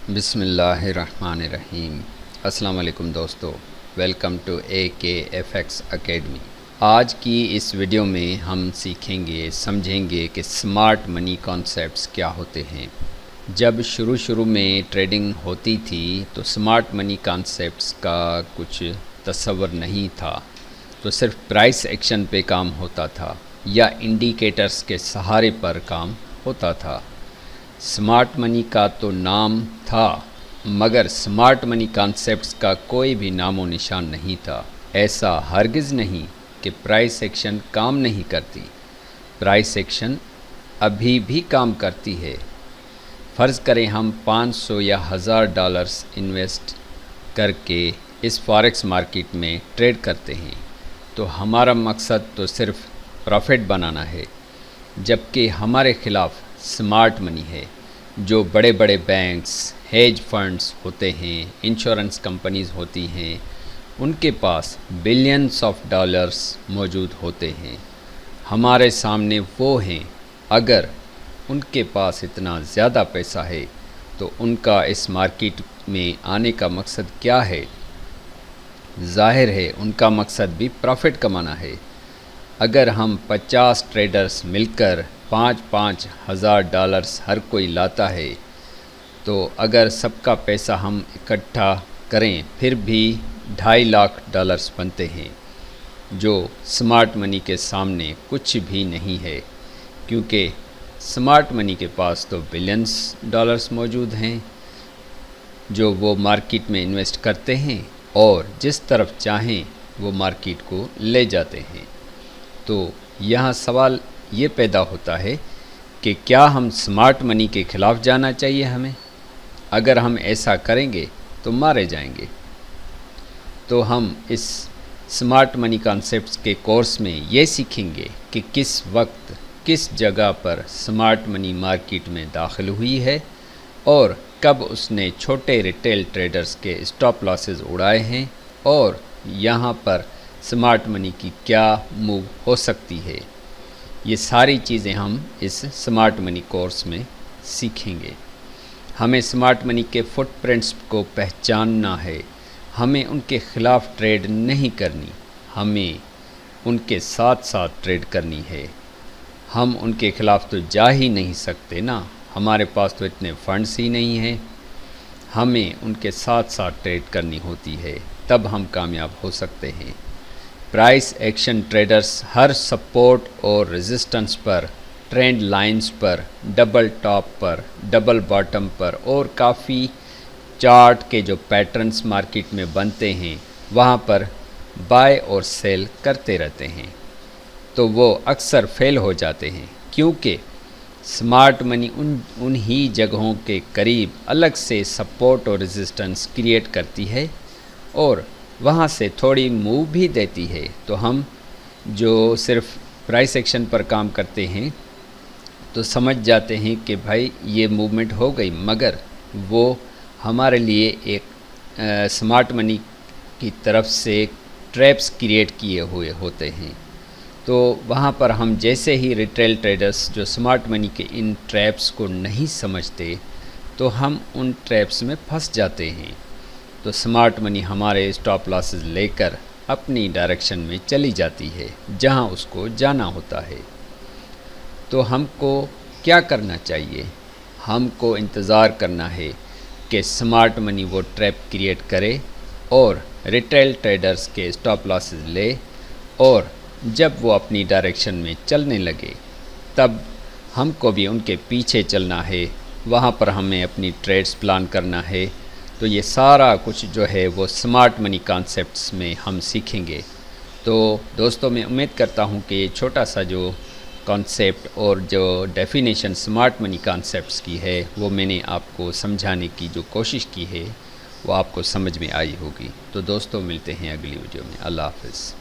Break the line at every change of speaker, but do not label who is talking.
بسم اللہ الرحمن الرحیم۔ السلام علیکم دوستو، ویلکم ٹو AKFX اکیڈمی۔ آج کی اس ویڈیو میں ہم سیکھیں گے، سمجھیں گے کہ سمارٹ منی کانسیپٹس کیا ہوتے ہیں۔ جب شروع میں ٹریڈنگ ہوتی تھی تو سمارٹ منی کانسیپٹس کا کچھ تصور نہیں تھا، تو صرف پرائس ایکشن پہ کام ہوتا تھا یا انڈیکیٹرز کے سہارے پر کام ہوتا تھا۔ سمارٹ منی کا تو نام تھا مگر سمارٹ منی کانسیپٹس کا کوئی بھی نام و نشان نہیں تھا۔ ایسا ہرگز نہیں کہ پرائس ایکشن کام نہیں کرتی، پرائس ایکشن ابھی بھی کام کرتی ہے۔ فرض کریں ہم $500 یا $1000 انویسٹ کر کے اس فاریکس مارکیٹ میں ٹریڈ کرتے ہیں تو ہمارا مقصد تو صرف پروفٹ بنانا ہے، جبکہ ہمارے خلاف سمارٹ منی ہے جو بڑے بڑے بینکس، ہیج فنڈز ہوتے ہیں، انشورنس کمپنیز ہوتی ہیں، ان کے پاس بلینز آف ڈالرز موجود ہوتے ہیں۔ ہمارے سامنے وہ ہیں، اگر ان کے پاس اتنا زیادہ پیسہ ہے تو ان کا اس مارکیٹ میں آنے کا مقصد کیا ہے؟ ظاہر ہے ان کا مقصد بھی پروفٹ کمانا ہے۔ اگر ہم 50 ٹریڈرز مل کر $5,000 ہر کوئی لاتا ہے تو اگر سب کا پیسہ ہم اکٹھا کریں پھر بھی $2.5 لاکھ بنتے ہیں، جو سمارٹ منی کے سامنے کچھ بھی نہیں ہے، کیونکہ سمارٹ منی کے پاس تو بلینز ڈالرز موجود ہیں جو وہ مارکیٹ میں انویسٹ کرتے ہیں اور جس طرف چاہیں وہ مارکیٹ کو لے جاتے ہیں۔ تو یہاں سوال یہ پیدا ہوتا ہے کہ کیا ہم سمارٹ منی کے خلاف جانا چاہیے ہمیں؟ اگر ہم ایسا کریں گے تو مارے جائیں گے۔ تو ہم اس سمارٹ منی کانسیپٹس کے کورس میں یہ سیکھیں گے کہ کس وقت کس جگہ پر سمارٹ منی مارکیٹ میں داخل ہوئی ہے اور کب اس نے چھوٹے ریٹیل ٹریڈرز کے اسٹاپ لاسز اڑائے ہیں اور یہاں پر سمارٹ منی کی کیا موو ہو سکتی ہے۔ یہ ساری چیزیں ہم اس سمارٹ منی کورس میں سیکھیں گے۔ ہمیں سمارٹ منی کے فٹ پرنٹس کو پہچاننا ہے، ہمیں ان کے خلاف ٹریڈ نہیں کرنی، ہمیں ان کے ساتھ ساتھ ٹریڈ کرنی ہے۔ ہم ان کے خلاف تو جا ہی نہیں سکتے نا، ہمارے پاس تو اتنے فنڈز ہی نہیں ہیں۔ ہمیں ان کے ساتھ ساتھ ٹریڈ کرنی ہوتی ہے، تب ہم کامیاب ہو سکتے ہیں۔ پرائس ایکشن ٹریڈرز ہر سپورٹ اور ریزسٹنس پر، ٹرینڈ لائنز پر، ڈبل ٹاپ پر، ڈبل باٹم پر اور کافی چارٹ کے جو پیٹرنز مارکیٹ میں بنتے ہیں وہاں پر بائی اور سیل کرتے رہتے ہیں، تو وہ اکثر فیل ہو جاتے ہیں، کیونکہ سمارٹ منی انہی جگہوں کے قریب الگ سے سپورٹ اور ریزسٹنس کریٹ کرتی ہے اور وہاں سے تھوڑی موو بھی دیتی ہے۔ تو ہم جو صرف پرائس ایکشن پر کام کرتے ہیں تو سمجھ جاتے ہیں کہ بھائی یہ موومنٹ ہو گئی، مگر وہ ہمارے لیے ایک سمارٹ منی کی طرف سے ٹریپس کریٹ کیے ہوئے ہوتے ہیں۔ تو وہاں پر ہم جیسے ہی ریٹیل ٹریڈرز جو سمارٹ منی کے ان ٹریپس کو نہیں سمجھتے تو ہم ان ٹریپس میں پھنس جاتے ہیں، تو سمارٹ منی ہمارے اسٹاپ لاسز لے کر اپنی ڈائریکشن میں چلی جاتی ہے جہاں اس کو جانا ہوتا ہے۔ تو ہم کو کیا کرنا چاہیے؟ ہم کو انتظار کرنا ہے کہ سمارٹ منی وہ ٹریپ کریٹ کرے اور ریٹیل ٹریڈرز کے اسٹاپ لاسز لے، اور جب وہ اپنی ڈائریکشن میں چلنے لگے تب ہم کو بھی ان کے پیچھے چلنا ہے، وہاں پر ہمیں اپنی ٹریڈز پلان کرنا ہے۔ تو یہ سارا کچھ جو ہے وہ سمارٹ منی کانسیپٹس میں ہم سیکھیں گے۔ تو دوستوں میں امید کرتا ہوں کہ یہ چھوٹا سا جو کانسیپٹ اور جو ڈیفینیشن سمارٹ منی کانسیپٹس کی ہے وہ میں نے آپ کو سمجھانے کی جو کوشش کی ہے وہ آپ کو سمجھ میں آئی ہوگی۔ تو دوستوں ملتے ہیں اگلی ویڈیو میں۔ اللہ حافظ۔